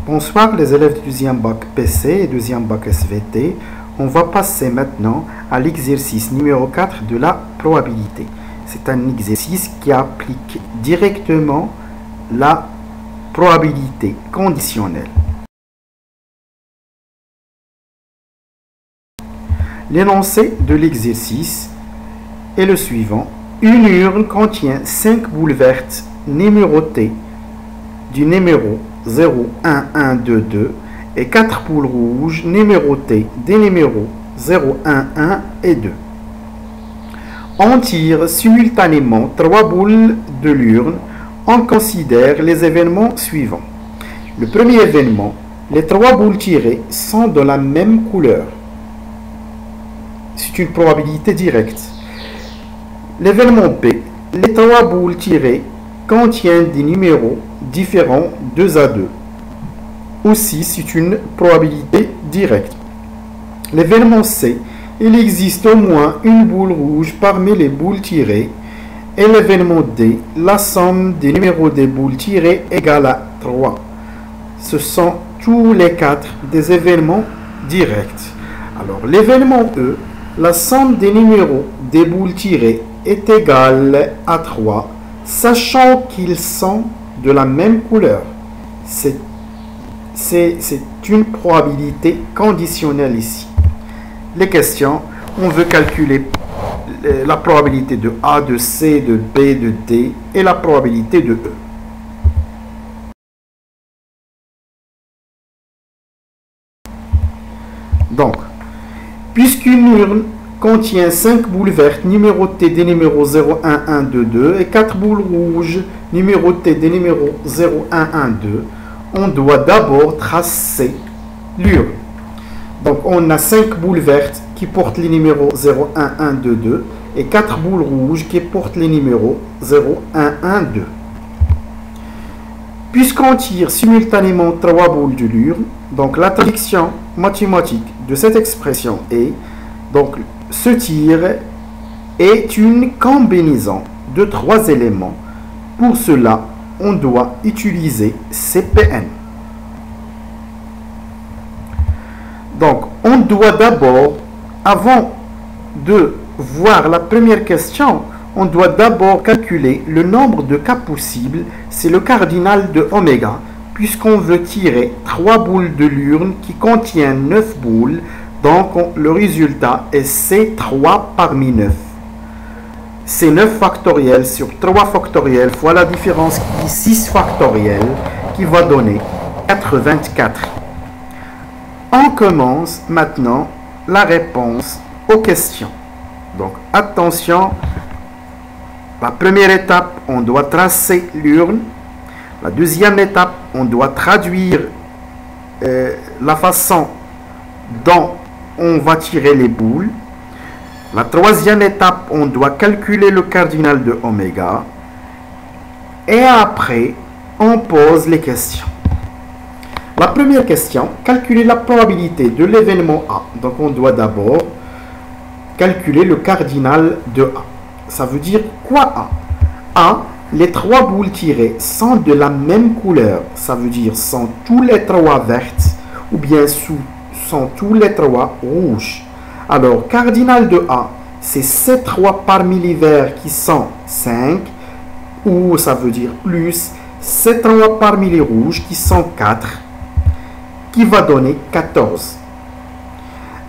Bonsoir les élèves du deuxième bac PC et deuxième bac SVT. On va passer maintenant à l'exercice numéro 4 de la probabilité. C'est un exercice qui applique directement la probabilité conditionnelle. L'énoncé de l'exercice est le suivant. Une urne contient 5 boules vertes numérotées du numéro 0, 1, 1, 2, 2 et 4 boules rouges numérotées des numéros 0, 1, 1 et 2. On tire simultanément 3 boules de l'urne. On considère les événements suivants. Le premier événement, les 3 boules tirées sont de la même couleur. C'est une probabilité directe. L'événement B, les 3 boules tirées contiennent des numéros différents 2 à 2. Aussi, c'est une probabilité directe. L'événement C, il existe au moins une boule rouge parmi les boules tirées. Et l'événement D, la somme des numéros des boules tirées égale à 3. Ce sont tous les 4 des événements directs. Alors, l'événement E, la somme des numéros des boules tirées est égale à 3, sachant qu'ils sont de la même couleur. C'est une probabilité conditionnelle ici. Les questions, on veut calculer la probabilité de A, de C, de B, de D et la probabilité de E. Donc, puisqu'une urne contient 5 boules vertes numérotées des numéros 0, 1, 1, 2, 2 et 4 boules rouges numérotées des numéros 0, 1, 1, 2, on doit d'abord tracer l'urne. Donc on a 5 boules vertes qui portent les numéros 0, 1, 1, 2, 2 et 4 boules rouges qui portent les numéros 0, 1, 1, 2. Puisqu'on tire simultanément 3 boules de l'urne, donc la traduction mathématique de cette expression est, donc ce tir est une combinaison de 3 éléments. Pour cela, on doit utiliser CPN. Donc, on doit d'abord, avant de voir la première question, on doit d'abord calculer le nombre de cas possibles. C'est le cardinal de oméga, puisqu'on veut tirer 3 boules de l'urne qui contiennent 9 boules. Donc, le résultat est C3 parmi 9. C'est 9 factoriel sur 3 factoriel fois la différence qui est 6 factoriel qui va donner 84. On commence maintenant la réponse aux questions. Donc, attention, la première étape, on doit tracer l'urne. La deuxième étape, on doit traduire la façon dont on va tirer les boules. La troisième étape, on doit calculer le cardinal de oméga. Et après, on pose les questions. La première question, calculer la probabilité de l'événement A. Donc, on doit d'abord calculer le cardinal de A. Ça veut dire quoi A? A, les 3 boules tirées sont de la même couleur. Ça veut dire sont tous les 3 vertes ou bien sont tous les 3 rouges. Alors, cardinal de A, c'est ces 3 parmi les verts qui sont 5, ou ça veut dire plus, ces 3 parmi les rouges qui sont 4, qui va donner 14.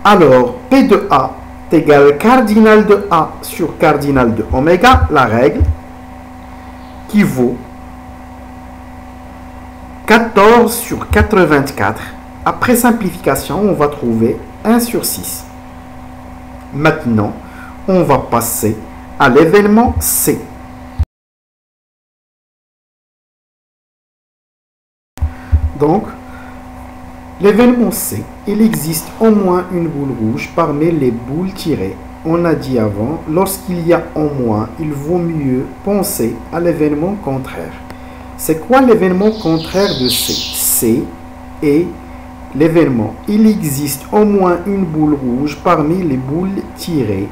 Alors, P de A est égal cardinal de A sur cardinal de oméga, la règle, qui vaut 14 sur 84. Après simplification, on va trouver 1 sur 6. Maintenant, on va passer à l'événement C. Donc, l'événement C, il existe au moins une boule rouge parmi les boules tirées. On a dit avant, lorsqu'il y a au moins, il vaut mieux penser à l'événement contraire. C'est quoi l'événement contraire de C? C est l'événement, il existe au moins une boule rouge parmi les boules tirées.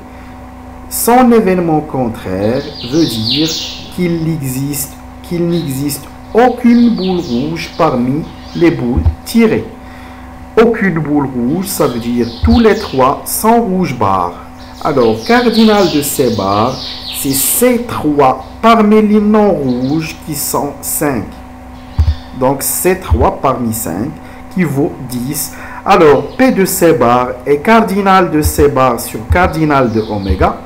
Son événement contraire veut dire qu'il n'existe aucune boule rouge parmi les boules tirées. Aucune boule rouge, ça veut dire tous les trois sont rouge barre. Alors, cardinal de ces barres, c'est ces trois parmi les non rouges qui sont 5. Donc, ces trois parmi 5 qui vaut 10. Alors, P de ces barres est cardinal de ces barres sur cardinal de oméga.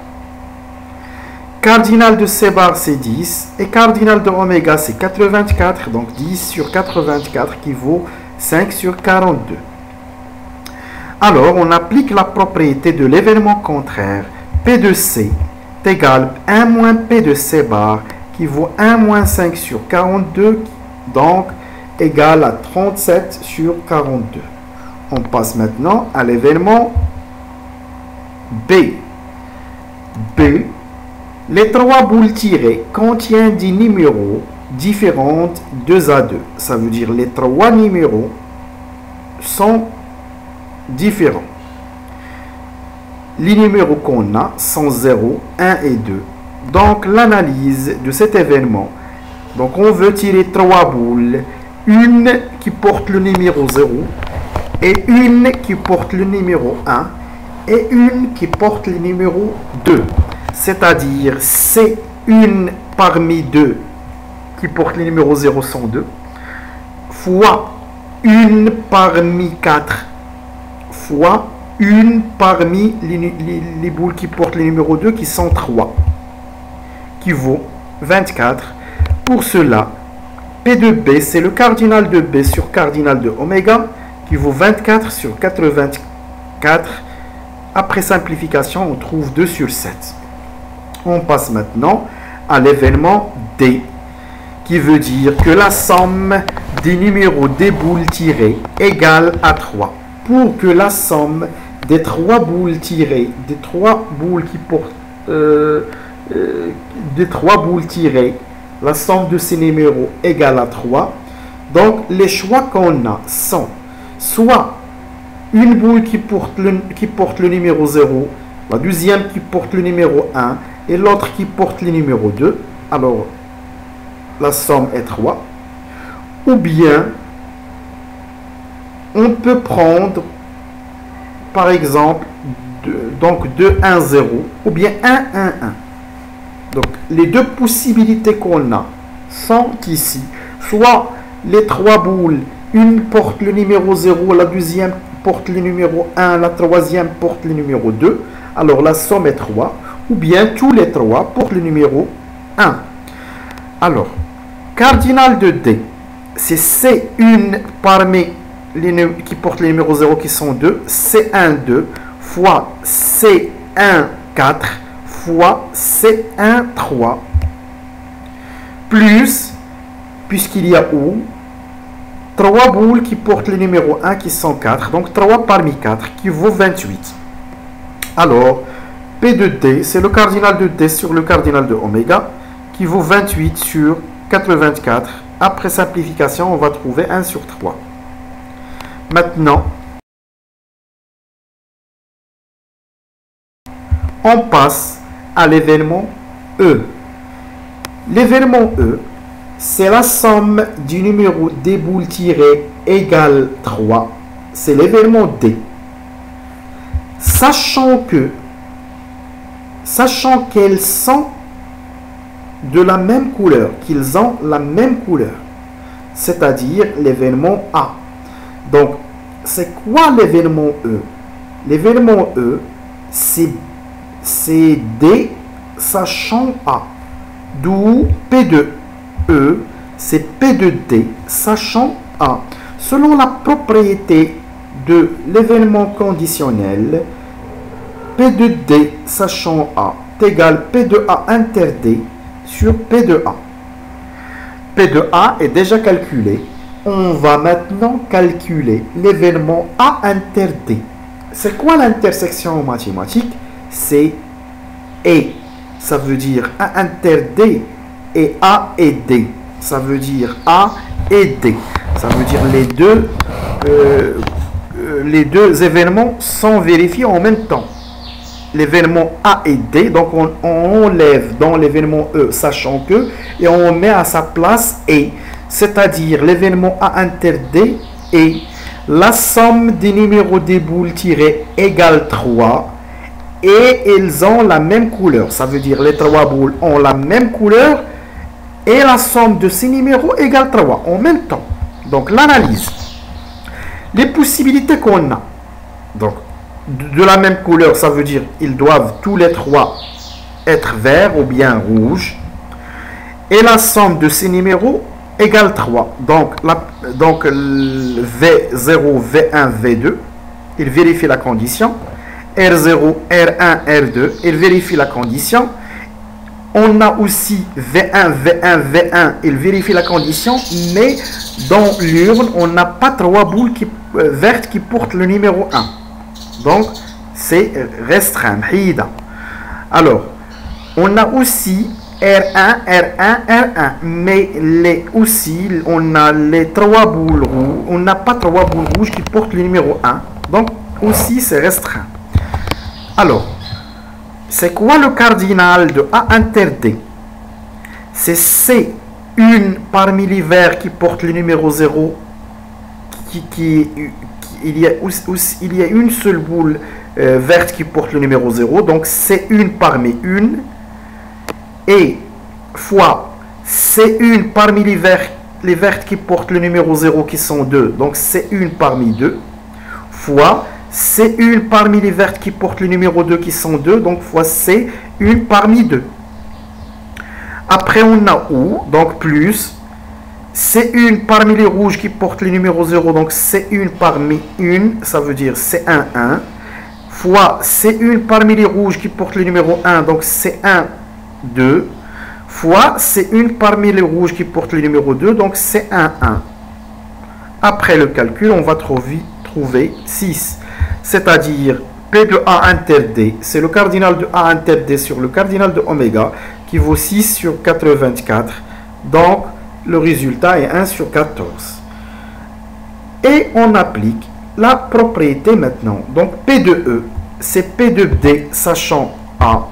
Cardinal de ces barres, c'est 10. Et cardinal de oméga, c'est 84. Donc, 10 sur 84 qui vaut 5 sur 42. Alors, on applique la propriété de l'événement contraire. P de C est égal à 1 moins P de C bar qui vaut 1 moins 5 sur 42. Donc, égal à 37 sur 42. On passe maintenant à l'événement B. B. Les trois boules tirées contiennent des numéros différents 2 à 2. Ça veut dire les trois numéros sont différents. Les numéros qu'on a sont 0, 1 et 2. Donc l'analyse de cet événement, donc on veut tirer trois boules, une qui porte le numéro 0 et une qui porte le numéro 1 et une qui porte le numéro 2. C'est-à-dire c'est une parmi deux qui porte le numéro 0 sont 2 fois une parmi 4 fois une parmi les boules qui portent le numéro 2 qui sont 3 qui vaut 24. Pour cela, P de B, c'est le cardinal de B sur cardinal de oméga qui vaut 24 sur 84. Après simplification, on trouve 2 sur 7. On passe maintenant à l'événement D, qui veut dire que la somme des numéros des boules tirées égale à 3. Pour que la somme des trois boules tirées, des trois boules qui portent, des trois boules tirées, la somme de ces numéros égale à 3. Donc, les choix qu'on a sont soit une boule qui porte le numéro 0, la deuxième qui porte le numéro 1 et l'autre qui porte le numéro 2. Alors, la somme est 3. Ou bien, on peut prendre, par exemple, donc 2, 1, 0 ou bien 1, 1, 1. Donc, les deux possibilités qu'on a sont ici. Soit les trois boules, une porte le numéro 0, la deuxième porte le numéro 1, la troisième porte le numéro 2. Alors, la somme est 3. Ou bien tous les trois portent le numéro 1. Alors, cardinal de D, c'est C1 parmi les qui portent le numéro 0 qui sont 2, C1 2 fois C1 4 fois C1 3 plus, puisqu'il y a où, 3 boules qui portent le numéro 1 qui sont 4, donc 3 parmi 4 qui vaut 28. Alors, P de D, c'est le cardinal de D sur le cardinal de oméga qui vaut 28 sur 84. Après simplification, on va trouver 1 sur 3. Maintenant, on passe à l'événement E. L'événement E, c'est la somme du numéro des boules tirées égale 3. C'est l'événement D. Sachant qu'elles sont de la même couleur, qu'ils ont la même couleur, c'est-à-dire l'événement A. Donc, c'est quoi l'événement E? L'événement E, c'est D sachant A. D'où P de E, c'est P de D sachant A. Selon la propriété de l'événement conditionnel, P de D sachant A est égal P de A inter D sur P de A. P de A est déjà calculé. On va maintenant calculer l'événement A inter D. C'est quoi l'intersection en mathématiques? C'est et. Ça veut dire A inter D et A et D. Ça veut dire A et D. Ça veut dire les deux événements sont vérifiés en même temps. L'événement A et D, donc on enlève dans l'événement E, sachant que, et on met à sa place E. c'est-à-dire l'événement A inter D est la somme des numéros des boules tirées égale 3 et elles ont la même couleur. Ça veut dire les 3 boules ont la même couleur et la somme de ces numéros égale 3 en même temps. Donc l'analyse. Les possibilités qu'on a. Donc de la même couleur, ça veut dire ils doivent tous les 3 être verts ou bien rouges. Et la somme de ces numéros égale 3. Donc V0, V1, V2, il vérifie la condition. R0, R1, R2, il vérifie la condition. On a aussi V1, V1, V1, il vérifie la condition. Mais dans l'urne, on n'a pas 3 boules vertes qui portent le numéro 1. Donc, c'est restreint. Alors, on a aussi R1, R1, R1, mais on a les 3 boules rouges, on n'a pas 3 boules rouges qui portent le numéro 1, donc aussi c'est restreint. Alors, c'est quoi le cardinal de A inter D? C'est une parmi les verts qui portent le numéro 0, il y a une seule boule verte qui porte le numéro 0, donc c'est une parmi une. Et fois c'est une parmi les vertes qui portent le numéro 0 qui sont 2, donc c'est une parmi 2, fois c'est une parmi les vertes qui portent le numéro 2 qui sont 2, donc fois c'est une parmi 2. Après on a ou, donc plus, c'est une parmi les rouges qui portent le numéro 0, donc c'est une parmi une, ça veut dire c'est 1, 1, fois c'est une parmi les rouges qui portent le numéro 1, donc c'est 1, 2, fois c'est une parmi les rouges qui portent le numéro 2, donc c'est 1, 1. Après le calcul, on va trouver 6, c'est-à-dire P de A inter D, c'est le cardinal de A inter D sur le cardinal de oméga, qui vaut 6 sur 84, donc le résultat est 1 sur 14. Et on applique la propriété maintenant, donc P de E, c'est P de D, sachant A,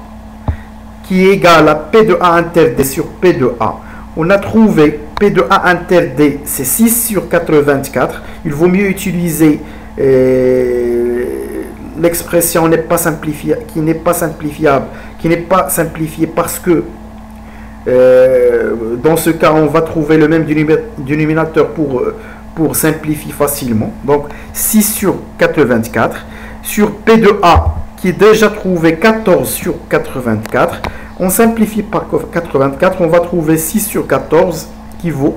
qui est égal à P de A inter D sur P de A. On a trouvé P de A inter D, c'est 6 sur 84. Il vaut mieux utiliser l'expression qui n'est pas simplifiée parce que dans ce cas, on va trouver le même dénominateur pour simplifier facilement. Donc 6 sur 84 sur P de A qui est déjà trouvé 14 sur 84. On simplifie par 84, on va trouver 6 sur 14 qui vaut